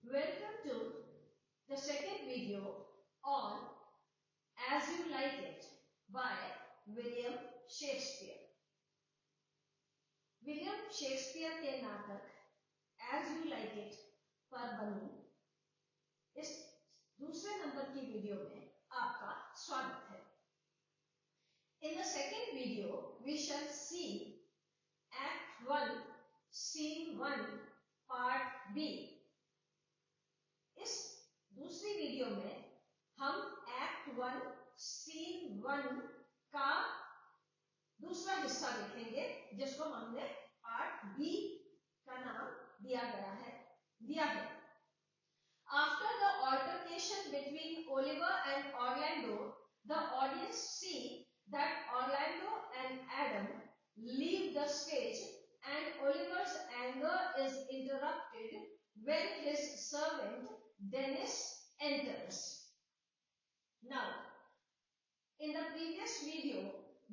Welcome to the second video on As You Like It by William Shakespeare. William Shakespeare के नाटक As You Like It पर बनी इस दूसरे number की वीडियो में आपका स्वागत है। In the second video, we shall see Act 1, Scene 1, Part B. इस दूसरी वीडियो में हम एक्ट 1 सीन 1 का दूसरा हिस्सा देखेंगे, जिसको हमने पार्ट बी का नाम दिया है। After the altercation between Oliver and Orlando, the audience see that Orlando and Adam leave the stage and Oliver's anger is interrupted when his servant Dennis enters. Now, in the previous video,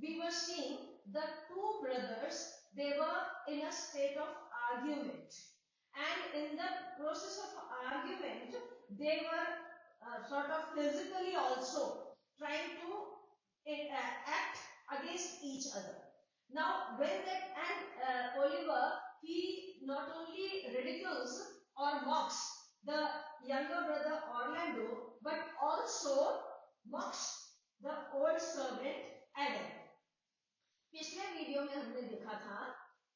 we were seeing the two brothers. They were in a state of argument, and in the process of argument, they were sort of physically also trying to act against each other. Now, when Oliver, he not only ridicules or mocks the younger brother Orlando, but also mocks the old servant Adam. पिछले video में हमने देखा था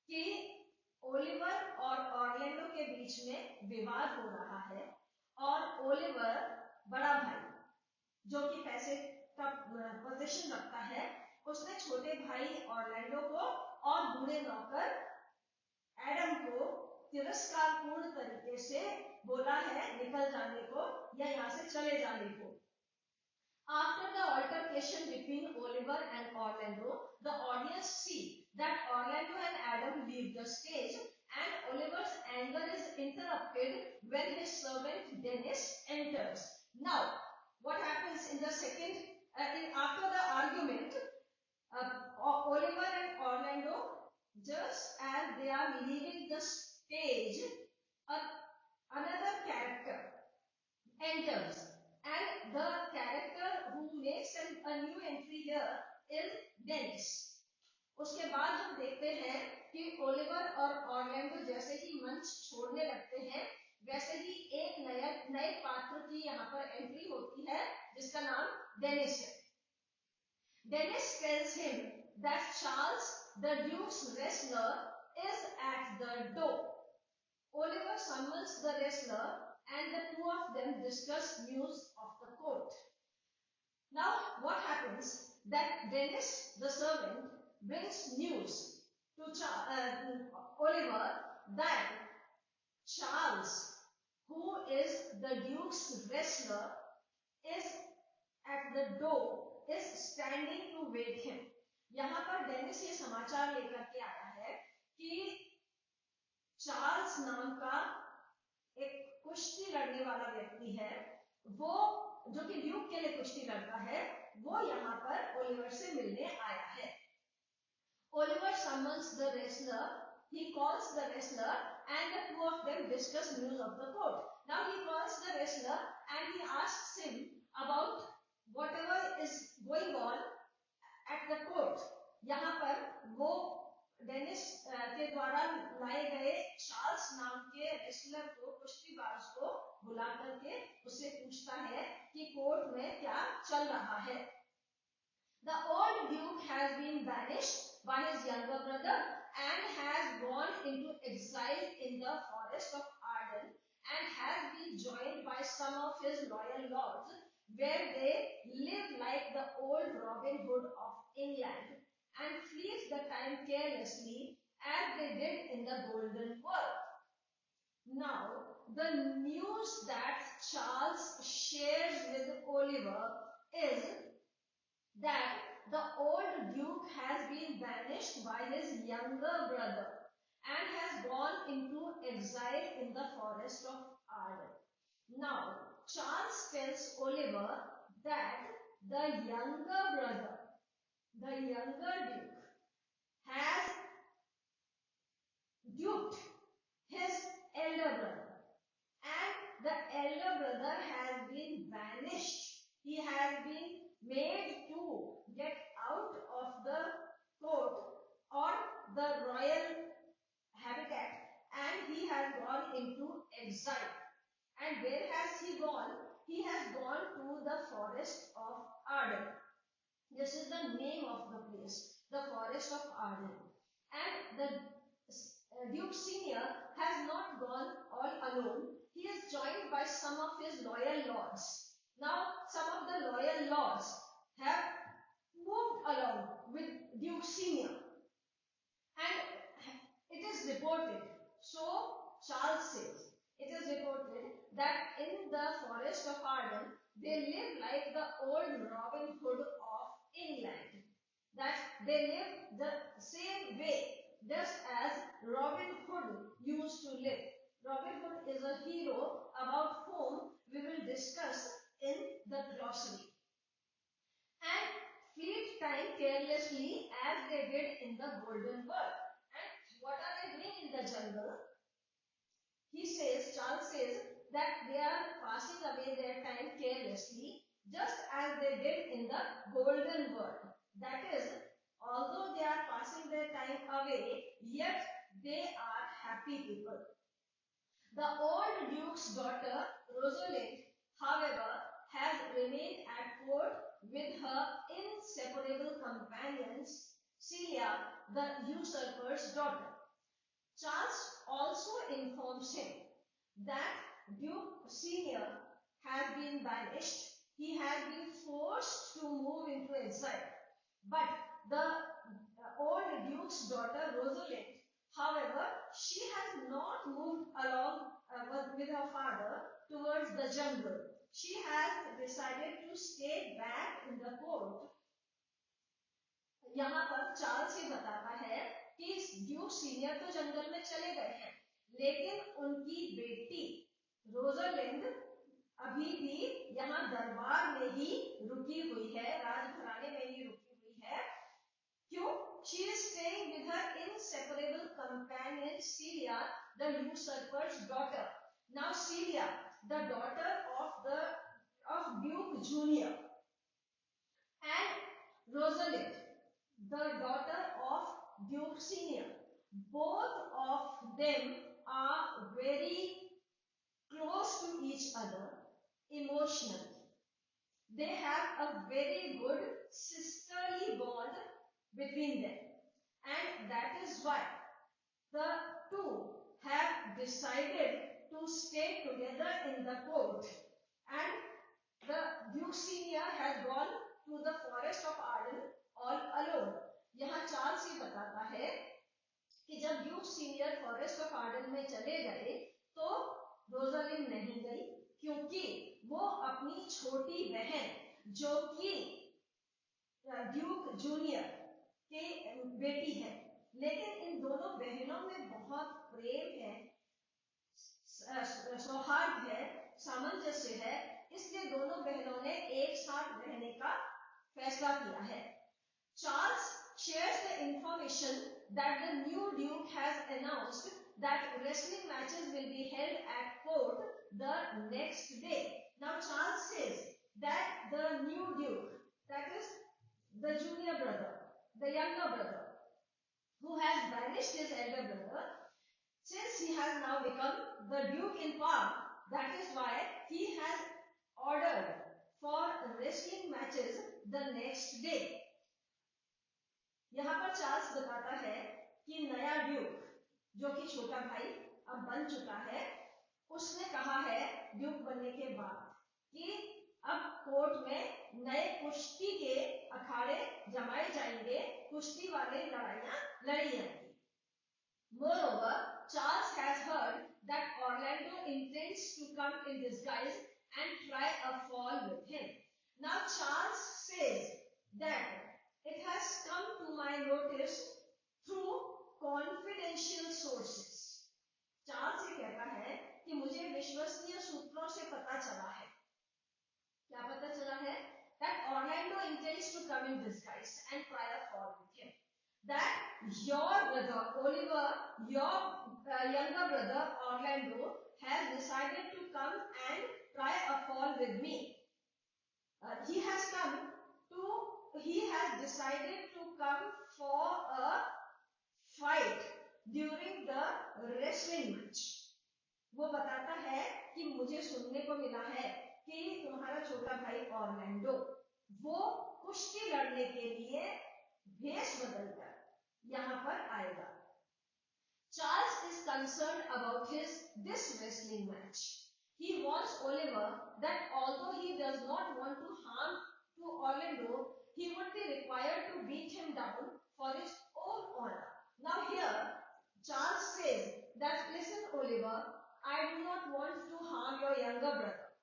कि Oliver और Orlando के बीच में विवाद हो रहा है और ओलिवर बड़ा भाई जो कि पैसे का पोजीशन रखता है, उसने छोटे भाई ऑर्लैंडो को और बूढ़े नौकर एडम को तिरस्कारपूर्ण तरीके से बोला है निकल जाने को या यहाँ से चले जाने को। After the altercation between Oliver and Orlando, the audience see that Orlando and Adam leave the stage and Oliver's anger is interrupted when his servant Dennis enters. Now, what happens in the second, after the argument, Oliver and Orlando, just as they are leaving the stage, another character enters, and the character who makes a new entry here is Dennis. उसके बाद हम देखते हैं कि Oliver और Orlando जैसे ही मंच छोड़ने लगते हैं, वैसे ही एक नए पात्र की यहाँ पर एंट्री होती है जिसका नाम डेनिस है। Dennis tells him that Charles, the Duke's wrestler, is at the door. Oliver summons the wrestler and the two of them discuss news of the court. Now, what happens that Dennis, the servant, brings news to Oliver that Charles, who is the Duke's wrestler, is at the door, is standing to wait him. यहाँ पर Dennis ये समाचार लेकर के आया है कि Charles नाम का एक कुश्ती लड़ने वाला व्यक्ति है, वो जो कि ड्यूक के लिए कुश्ती लड़ता है, वो यहाँ पर ओलिवर से मिलने आया है। Oliver summons the wrestler, he calls the wrestler and the two of them discuss news of the court. Now he calls the wrestler and he asks him about whatever is going on at the court. यहाँ पर वो Dennis के द्वारा लाए गए Charles नाम के wrestler को, कुश्तीबाज को बुला करके उससे पूछता है कि कोर्ट में क्या चल रहा है। The old duke has been banished by his younger brother and has gone into exile in the forest of Arden and has been joined by some of his loyal lords, where they live like the old Robin Hood of England and fleece the time carelessly as they did in the Golden World. Now, the news that Charles shares with Oliver is that the old duke has been banished by his younger brother and has gone into exile in the forest of Arden. Now, Charles tells Oliver that the younger brother, the younger duke, has duped his elder brother, and the exile. And where has he gone? He has gone to the forest of Arden. This is the name of the place, the forest of Arden. And the Duke Senior has not gone all alone. He is joined by some of his loyal lords. Now, some of the loyal lords have moved along with Duke Senior. And it is reported, so Charles says, it is reported that in the forest of Arden, they live like the old Robin Hood of England. That they live the same way, just as Robin Hood used to live. Robin Hood is a hero about whom we will discuss in the glossary. And fleet time carelessly as they did in the Golden Bird. And what are they doing in the jungle? He says, Charles says, that they are passing away their time carelessly, just as they did in the Golden Bird. That is, although they are passing their time away, yet they are happy people. The old Duke's daughter, Rosalind, however, has remained at court with her inseparable companions, Celia, the usurper's daughter. Charles also informs him that Duke Senior has been banished. He has been forced to move into exile. But the old Duke's daughter, Rosalind, however, she has not moved along with her father towards the jungle. She has decided to stay back in the court. यहाँ पर Charles ये बताता है कि Duke senior तो जंगल में चले गए हैं, लेकिन उनकी बेटी रोजलिंड अभी भी यहाँ दरबार में ही रुकी हुई है, राजघराने में ही रुकी हुई है. क्यों? She is staying with her inseparable companion Celia, the usurper's daughter. Now Celia, the daughter of Duke Junior, and Rosalind, the daughter of Duke Senior, both of them are very close to each other emotionally. They have a very good sisterly bond between them, and that is why the two have decided to stay together in the court, and the Duke Senior has gone to the forest of Arden all alone. यहाँ Charles ये बताता है कि जब Duke senior forest of Ardern में चले गए तो रोजालिंड नहीं गई, क्योंकि वो अपनी छोटी बहन जो कि ड्यूक जूनियर के बेटी है, लेकिन इन दोनों बहनों में बहुत प्रेम है, सौहार्द है, सामंजस्य है, इसलिए दोनों बहनों ने एक साथ रहने का फैसला किया है. Charles shares the information that the new Duke has announced that wrestling matches will be held at court the next day. Now Charles says that the new Duke, that is the junior brother, the younger brother, who has banished his elder brother, since he has now become the Duke in power, that is why he has ordered for wrestling matches the next day. यहाँ पर Charles बताता है कि नया Duke, जो कि छोटा भाई अब बन चुका है, उसने कहा है ड्यूक बनने के बाद कि अब कोर्ट में नए कुश्ती के अखाड़े जमाए जाएंगे, कुश्ती वाले लड़ाइयां लड़ी जाएंगी. Moreover, Charles has heard that Orlando intends to come in disguise and try a fall with him. Now Charles says that it has come to my notice through confidential sources. Charles ये कहता है कि मुझे विश्वसनीय सूत्रों से पता चला है. क्या पता चला है? That Orlando intends to come in disguise and try a fall with him. That your brother Oliver, your younger brother Orlando, has decided to come and try a fall with me. He has decided to come for a fight during the wrestling match. वो बताता है कि मुझे सुनने को मिला है कि तुम्हारा छोटा भाई ऑरलैंडो वो कुश्ती लड़ने के लिए भेष बदलकर यहाँ पर आएगा। Charles is concerned about this wrestling match. He warns Oliver that although he does not want to harm to Orlando, he would be required to beat him down for his own honor. Now here, Charles says that, listen, Oliver, I do not want to harm your younger brother,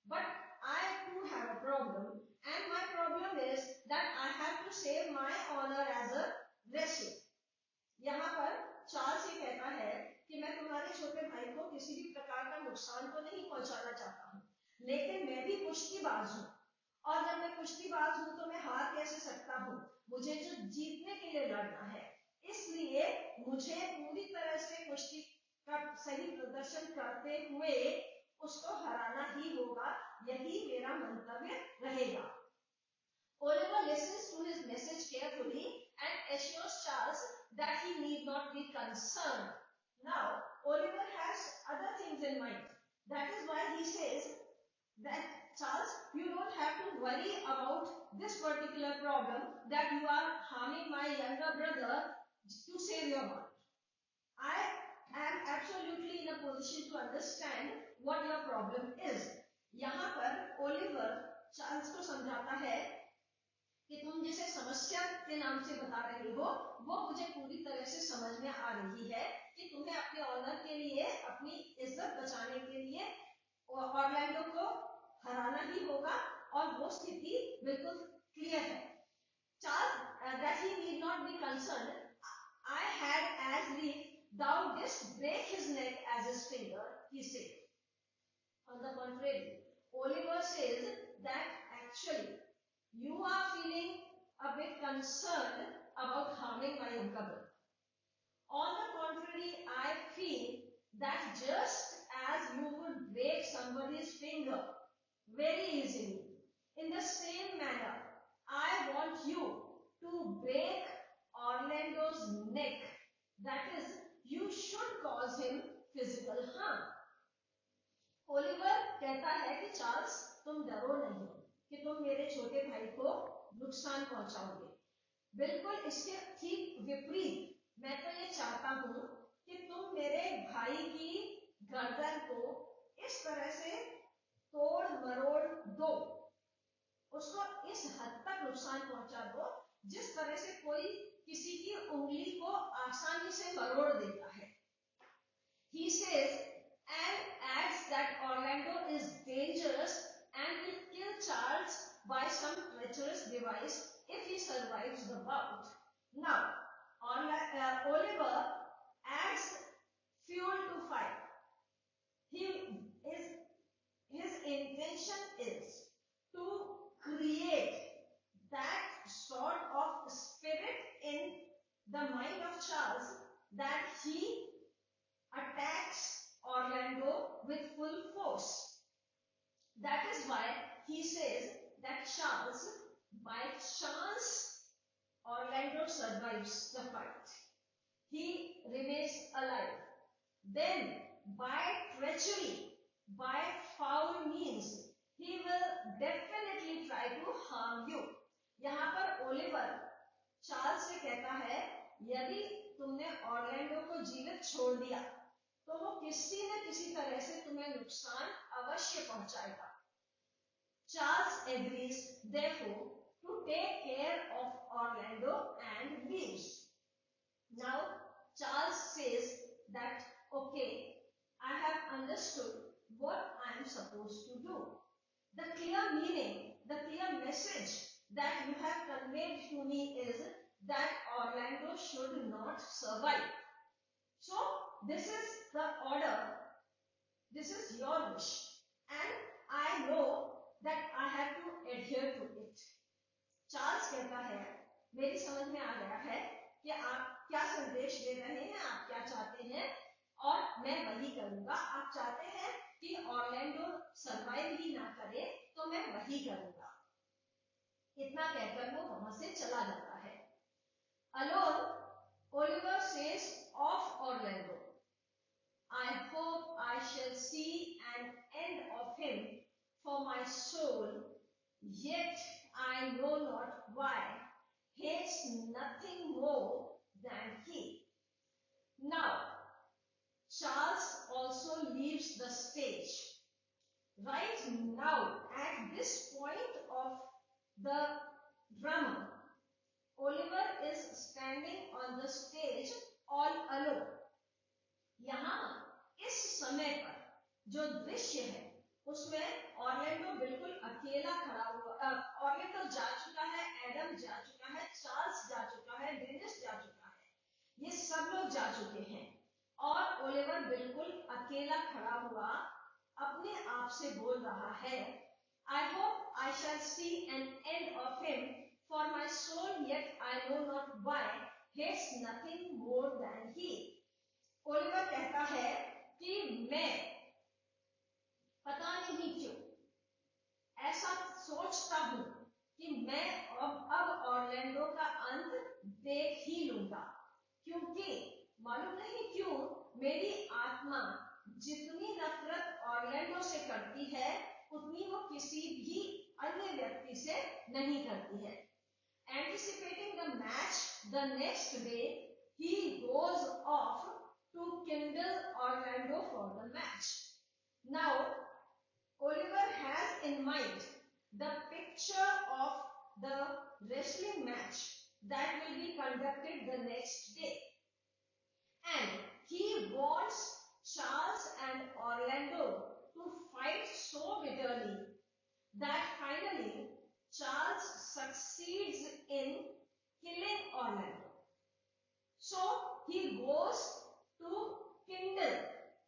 but I too have a problem, and my problem is that I have to save my honor as a wrestler. यहाँ पर Charles ये कहता है कि मैं तुम्हारे छोटे भाई को किसी भी प्रकार का नुकसान तो नहीं पहुंचाना चाहता हूँ, लेकिन मैं भी कुश्तीबाज हूँ, और जब मैं कुश्तीबाज हूँ तो मैं हार कैसे सकता हूँ, मुझे जो जीतने के लिए लड़ना है, इसलिए मुझे पूरी तरह से कुश्ती का सही प्रदर्शन करते हुए उसको हराना ही होगा, यही मेरा मंतव्य रहेगा। Oliver listens to his message carefully and assures Charles that he need not be concerned. Now, Oliver has other things in mind. That is why he says that, Charles, you don't have to worry about this particular problem that you are harming my younger brother to save your honor. I am absolutely in a position to understand what your problem is. यहाँ पर Oliver Charles को समझाता है कि तुम जिसे समस्या के नाम से बता रहे हो वो मुझे पूरी तरह से समझ में आ रही है कि तुम्हें अपने ऑनर के लिए, अपनी इज्जत बचाने के लिए ऑरलैंडो को हराना ही होगा, और वो स्थिति बिल्कुल क्लियर है। Charles that he need not be concerned, I had as lief thou didst break his neck as his finger, he said. On the contrary, Oliver says that actually you are feeling a bit concerned about harming my younger brother. On the contrary, I feel that just as you would break somebody's finger very easily, in the same manner, I want you to break Orlando's neck. That is, you should cause him physical harm. Oliver कहता है कि Charles तुम डरो नहीं कि तुम मेरे छोटे भाई को नुकसान पहुंचाओगे, बिल्कुल इसके ठीक विपरीत मैं तो ये चाहता हूं कि तुम मेरे भाई की गर्दन को इस तरह से तोड़ मरोड़ दो, उसको इस हद तक नुकसान पहुंचा दो जिस तरह से कोई किसी की उंगली को आसानी से मरोड़ देता है। He says and adds that Orlando is dangerous and will kill Charles by some treacherous device if he survives the bout. Now, Oliver adds fuel to fire. His intention is to create that sort of spirit in the mind of Charles that he attacks Orlando with full force. That is why he says that Charles, by chance, Orlando survives the fight. He remains alive. Then, by treachery, by foul means, he will definitely try to harm you. यहाँ पर Oliver Charles से कहता है, यदि तुमने Orlando को जीवित छोड़ दिया तो वो किसी न किसी तरह से तुम्हें नुकसान अवश्य पहुंचाएगा। Charles agrees, therefore, to take care of Orlando and leaves. Now, Charles says that, okay, I have understood what I am supposed to do. The clear meaning, the clear message that you have conveyed to me is that Orlando should not survive. So, this is the order, this is your wish, and I know that I have to adhere to it. Charles कहता है, मेरी समझ में आ गया है कि आप क्या संदेश दे रहे हैं, आप क्या चाहते हैं, और मैं वही करूंगा। आप चाहते हैं कि ऑरलैंडो सरवाइव ही ना करे तो मैं वही करूंगा। इतना कहकर वो वहां से चला जाता है। Alone, Oliver says of Orlando, I hope I shall see an end of him, for my soul, yet I know not why, hates nothing more than he. Now, Charles also leaves the stage. Right now, at this point of the drama, Oliver is standing on the stage all alone. यहाँ इस समय पर जो दृश्य है उसमें Orlando बिल्कुल अकेला खड़ा हुआ। ऑर्लैंडो जा चुका है, एडम जा चुका है, चार्ल्स जा चुका है, डेनिस जा चुका है, ये सब लोग जा चुके हैं और ओलिवर बिल्कुल अकेला खड़ा हुआ अपने आप से बोल रहा है, I hope I shall see an end of him, for my soul yet I know not why, hates nothing more than he. Oliver कहता है कि मैं पता नहीं क्यों ऐसा सोचता हूं कि मैं अब ऑर्लैंडो का अंत देख ही लूंगा, क्योंकि मालूम नहीं क्यों मेरी आत्मा जितनी नफरत ऑर्लैंडो से करती है उतनी वो किसी भी अन्य व्यक्ति से नहीं करती है। Anticipating the match the next day he goes off to kindle Orlando for the match. Now, Oliver has in mind the picture of the wrestling match that will be conducted the next day. And he wants Charles and Orlando to fight so bitterly that finally Charles succeeds in killing Orlando. So he goes to kindle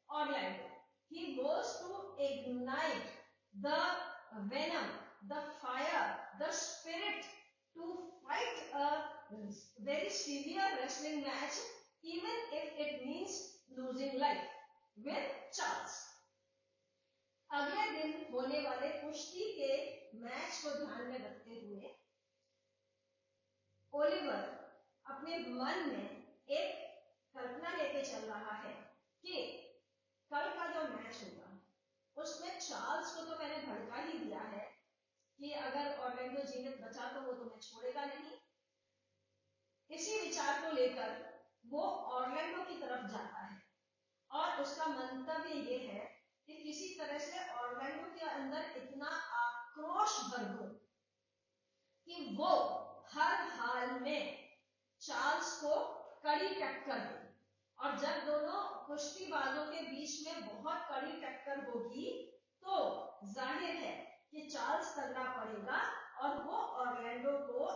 Orlando. He goes to ignite the venom, the fire, the spirit to fight a very severe wrestling match, even if it means losing life with Charles. अगले दिन होने वाले कुश्ती के match को ध्यान में रखते हुए ओलिवर अपने मन में एक कल्पना लेके चल रहा है कि कल का जो मैच होगा उसमें चार्ल्स को तो मैंने भड़का ही दिया है कि अगर ऑर्लैंडो जीवित बचा तो वो तुम्हें छोड़ेगा नहीं। इसी विचार को लेकर वो ऑर्लैंडो की तरफ जाता है और उसका मंतव्य ये है कि किसी तरह से ऑर्लैंडो के अंदर इतना आक्रोश भर दूं कि वो हर हाल में चार्ल्स को कड़ी टक्कर दे, और जब दोनों कुश्तीबाजों के बीच में बहुत कड़ी टक्कर होगी तो जाहिर है कि चार्ल्स तगड़ा पड़ेगा और वो ऑर्लैंडो को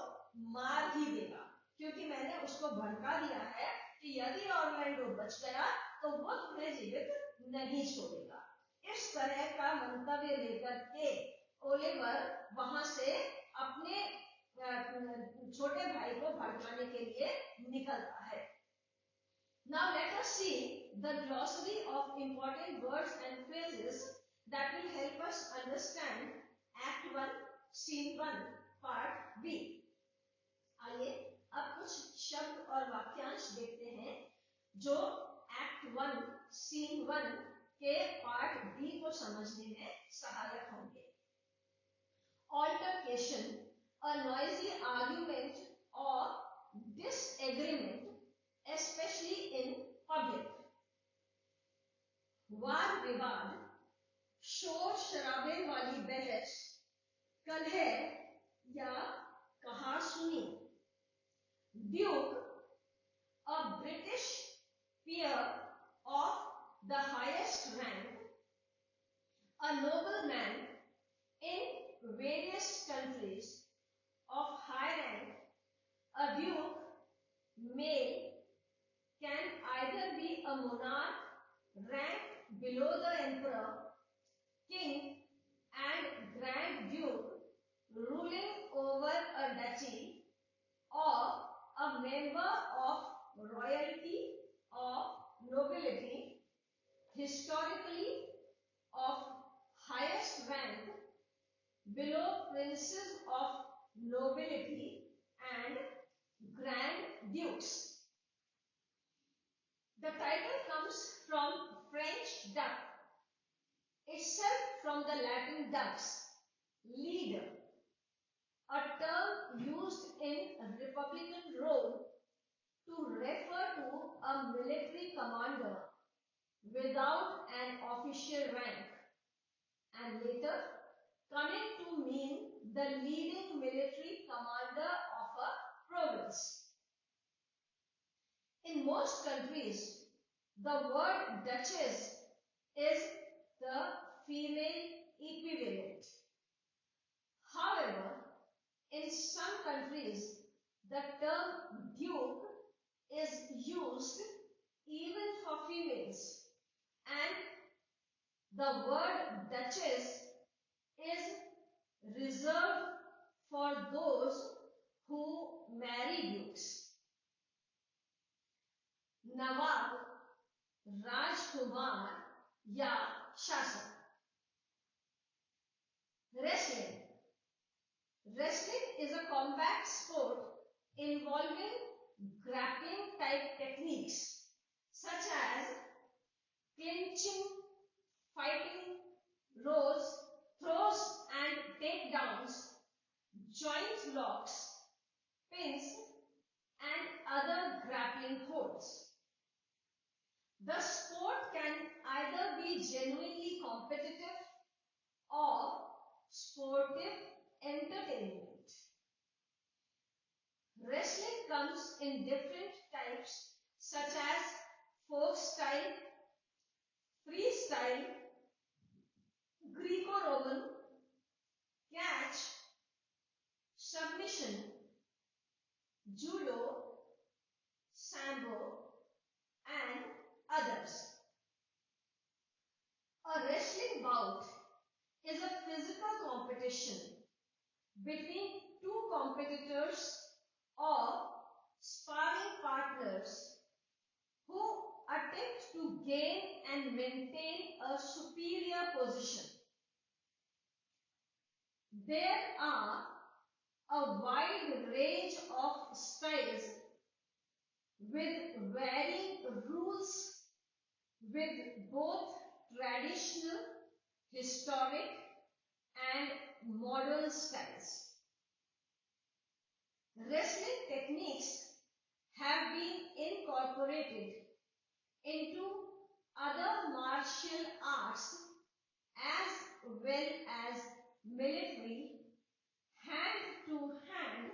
मार ही देगा, क्योंकि मैंने उसको भड़का दिया है कि यदि ऑर्लैंडो बच गया तो वो तुम्हें जीवित नहीं छोड़ेगा। इस तरह का मंतव्य लेकर के ओलिवर वहां से अपने छोटे भाई को भड़काने के लिए निकलता है। Now let us see the glossary of important words and phrases that will help us understand Act 1, Scene 1, Part B. आइए अब कुछ शब्द और वाक्यांश देखते हैं जो Act 1, Scene 1 के Part B को समझने में सहायक होंगे। Altercation, a noisy argument or disagreement, especially in public. वाद विवाद, शोर शराबे वाली बहस, कलह या कहासुनी। Duke, a British peer of the highest rank, a nobleman in various countries of high rank. A duke, male, can either be a monarch ranked below the emperor, king, and grand duke ruling over a duchy, or a member of royalty or nobility, historically of highest rank, below princes of nobility and grand dukes. The title comes from French duck, itself from the Latin dux, leader, a term used in Republican Rome to refer to a military commander without an official rank, and later coming to mean the leading military commander of a province. In most countries, the word duchess is the female equivalent. However, in some countries, the term duke is used even for females, and the word duchess is reserved for those who marry dukes. Nawab, Rajkumar या शासक. Wrestling. Wrestling is a combat sport involving grappling type techniques such as clinching, fighting, throws and takedowns, joint locks, pins, and other grappling holds. The sport can either be genuinely competitive or sportive entertainment. Wrestling comes in different types such as folk style, freestyle, Greco-Roman, catch, submission, judo, sambo, and others. A wrestling bout is a physical competition between two competitors or sparring partners who attempt to gain and maintain a superior position. There are a wide range of styles with varying rules, with both traditional, historic, and modern styles. Wrestling techniques have been incorporated into other martial arts as well as military hand-to-hand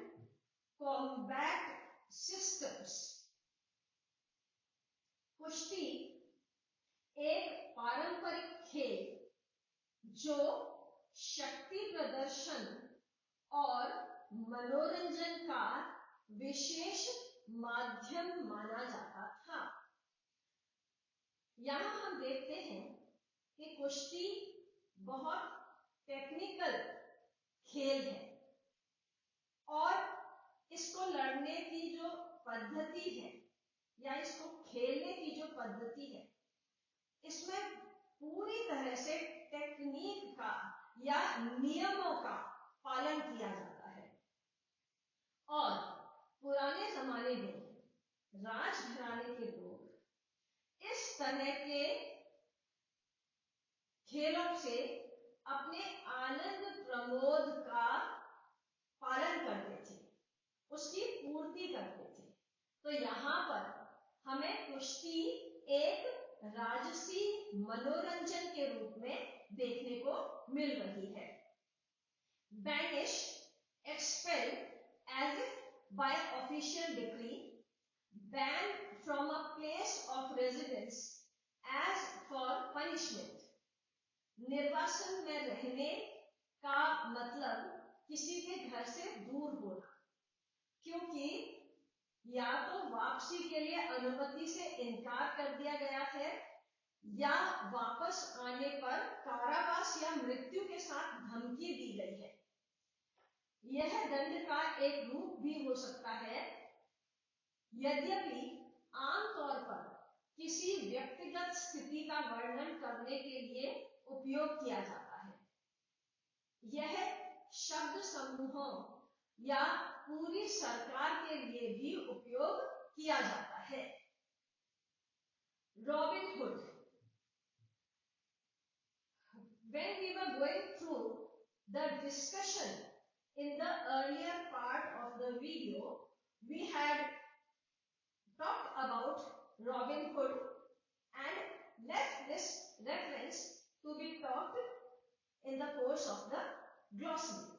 combat systems. कुश्ती एक पारंपरिक खेल जो शक्ति प्रदर्शन और मनोरंजन का विशेष माध्यम माना जाता था। यहाँ हम देखते हैं कि कुश्ती बहुत टेक्निकल खेल है और इसको लड़ने की जो पद्धति है या इसको खेलने की जो पद्धति है, इसमें पूरी तरह से टेक्निक का या नियमों का पालन किया जाता है। और पुराने जमाने में राजघराने के लोग इस तरह के खेलों से अपने आनंद प्रमोद का पालन करते थे, उसकी पूर्ति करते थे। तो यहाँ पर हमें कुश्ती एक राजसी मनोरंजन के रूप में देखने को मिल रही है। Banish, expel as if by official decree, ban from a place of residence as for punishment. निर्वासन में रहने का मतलब किसी के घर से दूर होना, क्योंकि या तो वापसी के लिए अनुमति से इनकार कर दिया गया है या वापस आने पर कारावास या मृत्यु के साथ धमकी दी गई है। यह दंड का एक रूप भी हो सकता है, यद्यपि आमतौर पर किसी व्यक्तिगत स्थिति का वर्णन करने के लिए उपयोग किया जाता है। यह शब्द समूहों या पूरी सरकार के लिए भी उपयोग किया जाता है। Robin hood when we were going through the discussion in the earlier part of the video, we had talked about Robin Hood and left this reference to be talked in the course of the glossary.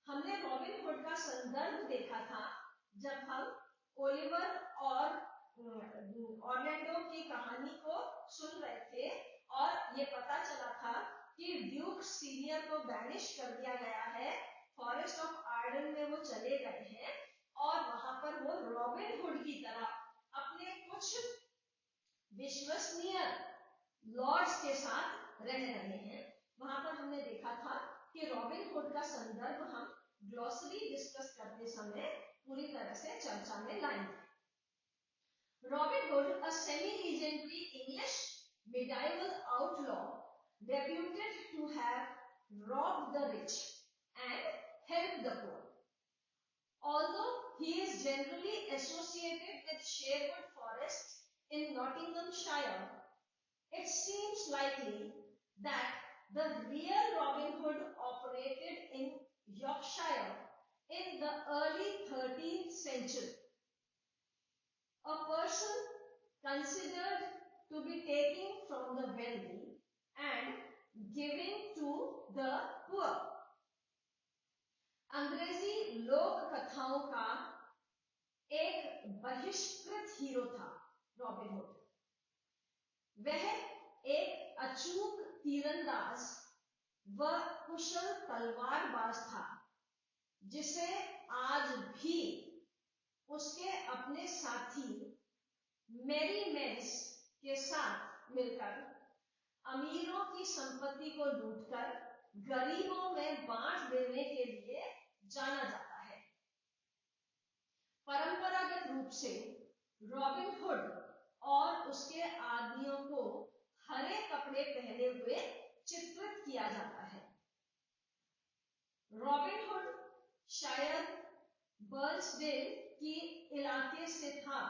हमने robin hood का संदर्भ देखा था जब हम Oliver और Orlando की कहानी को सुन रहे थे और ये पता चला था कि ड्यूक सीनियर को बैनिश कर दिया गया है, फॉरेस्ट ऑफ आर्डन में वो चले गए हैं और वहां पर वो रॉबिन हुड की तरह अपने कुछ विश्वसनीय लॉर्ड्स के साथ रह रहे हैं। वहां पर हमने देखा था कि रॉबिन हुड का संदर्भ हम ग्लॉसरी डिस्कस करते समय पूरी तरह से चर्चा में लाएंगे। Robin Hood, a semi-legendary English medieval outlaw, reputed to have robbed the rich and helped the poor. Although he is generally associated with Sherwood Forest in Nottinghamshire, it seems likely that the real Robin Hood operated in Yorkshire in the early 13th century. A person considered to be taking from the wealthy and giving to the poor. अंग्रेजी लोक कथाओं का एक बहिष्कृत hero था robin hood. वह एक अचूक तीरंदाज व कुशल तलवारबाज था जिसे आज भी उसके अपने साथी मैरी मेरिस के साथ मिलकर अमीरों की संपत्ति को लूटकर गरीबों में बांट देने के लिए जाना जाता है। परंपरागत रूप से रॉबिन हुड और उसके आदमियों को हरे कपड़े पहने हुए चित्रित किया जाता है। रॉबिन हुड शायद बर्न्सडेल की इलाके से था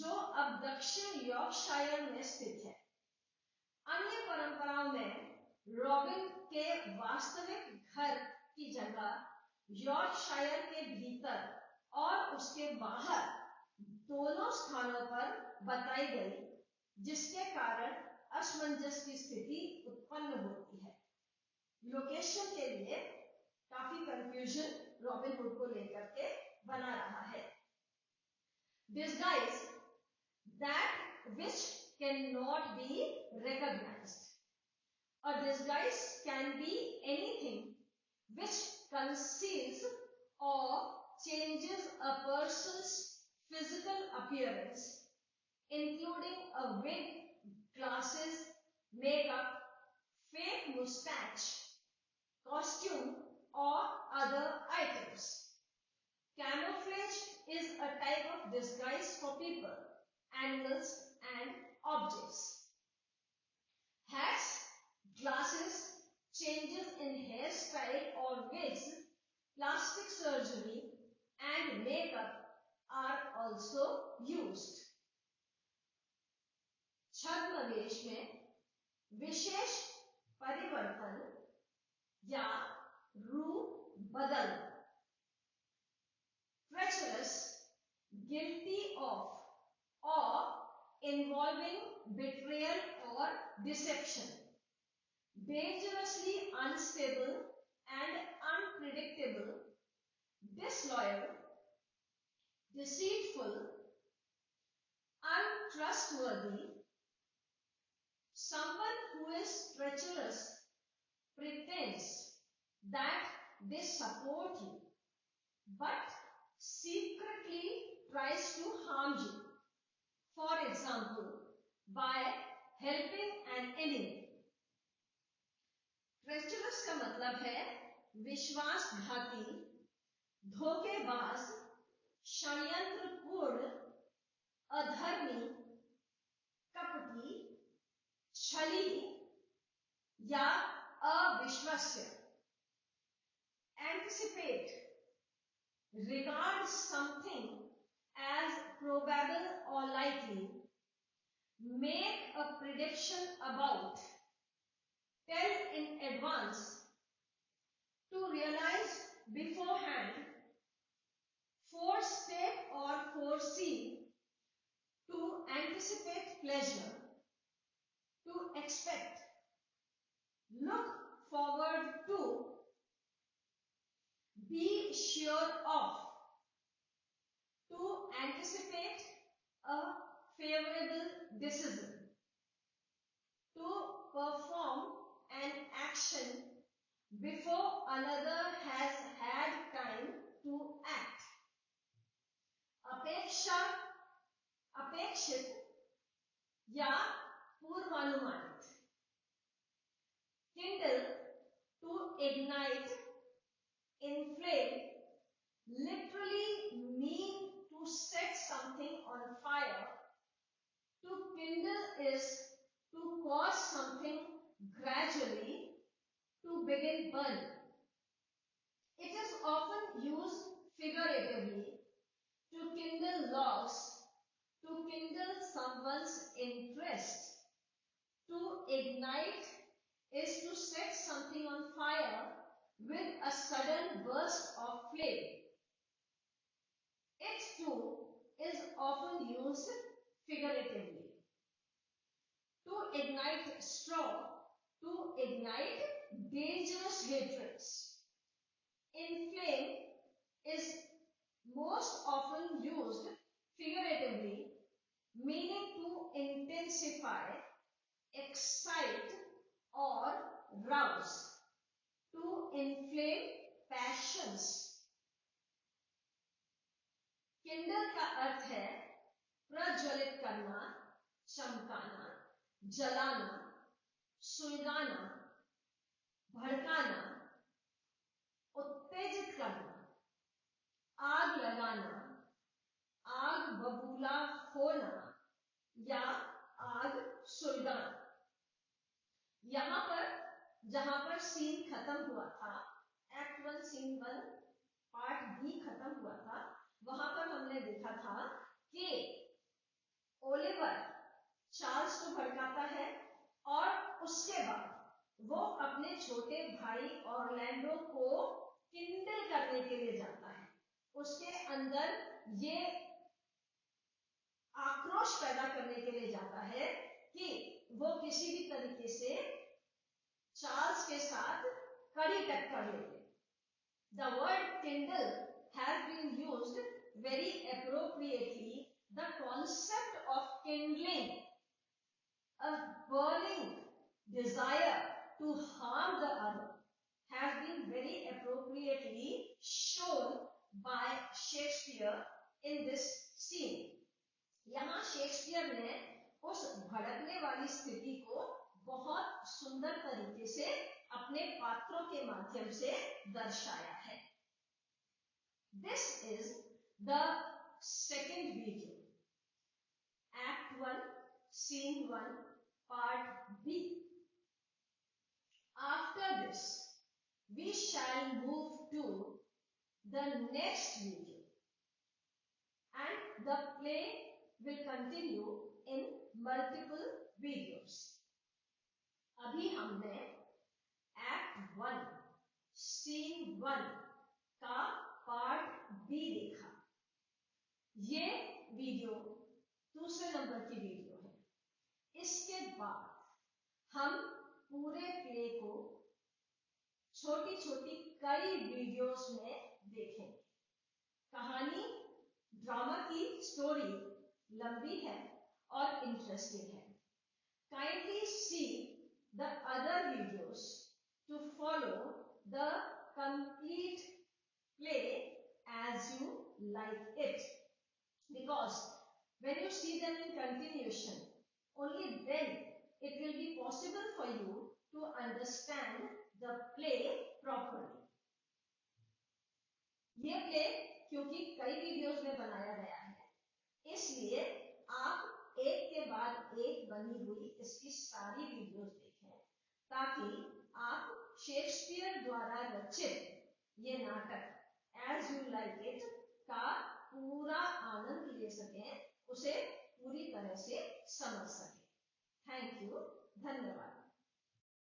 जो अब दक्षिण यॉर्कशायर में स्थित है। अन्य परंपराओं में रॉबिन के वास्तविक घर की जगह यॉर्कशायर के भीतर और उसके बाहर दोनों स्थानों पर बताई गई, जिसके कारण असमंजस की स्थिति उत्पन्न होती है। लोकेशन के लिए काफी कंफ्यूजन रॉबिन हुड को लेकर के बना रहा है। Disguise that which cannot be recognized. A disguise can be anything which conceals or changes a person's physical appearance, including a wig, glasses, makeup, fake mustache, costume, or other items. Camouflage is a type of disguise for people, animals, and objects. Hats, glasses, changes in hairstyle or wigs, plastic surgery, and makeup are also used. छद्मवेश में विशेष परिवर्तन या रूप बदल, treacherous, guilty of, or involving betrayal or deception, dangerously unstable and unpredictable, disloyal, deceitful, untrustworthy. Someone who is treacherous pretends that they support you, but secretly tries to harm you. For example, by helping an enemy. Treacherous का मतलब है विश्वासघाती, धोखेबाज, षड्यंत्रपूर्ण, अधर्मी, कपटी, छली या अविश्वास्य. Anticipate, regard something as probable or likely, make a prediction about, advance, to realize beforehand, forestep or foresee, to anticipate pleasure, to expect, look forward to, be sure of, to anticipate a favorable decision, to perform an action before another has had time to act. अपेक्षा, अपेक्षित या पूर्वानुमानित. Kindle, to ignite, inflame, literally mean to set something on fire. To kindle is to cause something gradually to begin burning. It is often used figuratively to kindle logs, to kindle someone's interest. To ignite is to set something on fire with a sudden burst of flame. It too is often used figuratively. To ignite straw, to ignite dangerous hatreds. Inflame is most often used figuratively, meaning to intensify, excite or rouse. To inflame passions. Kindle का अर्थ है प्रज्वलित करना, चमकाना, जलाना, सुलगाना, भड़काना, उत्तेजित करना, आग लगाना, आग बबूला होना या आग सुलगाना. यहां पर जहां पर सीन खत्म हुआ था, एक्ट 1 सीन 1 पार्ट बी खत्म हुआ था, वहां पर हमने देखा था कि ओलिवर चार्ल्स को भड़काता है और उसके बाद वो अपने छोटे भाई ऑरलैंडो को किंडल करने के लिए जाता है. उसके अंदर ये आक्रोश पैदा करने के लिए जाता है कि वो किसी भी तरीके से चार्ल्स के साथ कड़ी टक्कर ले. The word kindle has been used very appropriately. The concept of kindling, a burning desire to harm the other, has been very appropriately shown by Shakespeare in this scene. यहाँ शेक्सपियर ने उस भड़कने वाली स्थिति को बहुत सुंदर तरीके से अपने पात्रों के माध्यम से दर्शाया है. This is the second video, Act 1, Scene 1, Part B. After this, we shall move to the next video, and the play will continue in multiple videos. अभी हमने Act 1, Scene 1 का पार्ट बी देखा. ये वीडियो दूसरे number की video है. इसके बाद हम पूरे प्ले को छोटी छोटी कई वीडियोस में देखेंगे. कहानी, ड्रामा की स्टोरी लंबी है और इंटरेस्टिंग है. Kindly see the other videos to follow the complete play as you like it, because when you see them in continuation, only then it will be possible for you to understand the play properly. ये play क्योंकि कई videos में बनाया गया है, इसलिए आप एक के बाद एक बनी हुई इसकी सारी वीडियोस देखें ताकि आप शेक्सपियर द्वारा रचित ये नाटक एज यू लाइक इट का पूरा आनंद ले सकें, उसे पूरी तरह से समझ सकें. थैंक यू, धन्यवाद.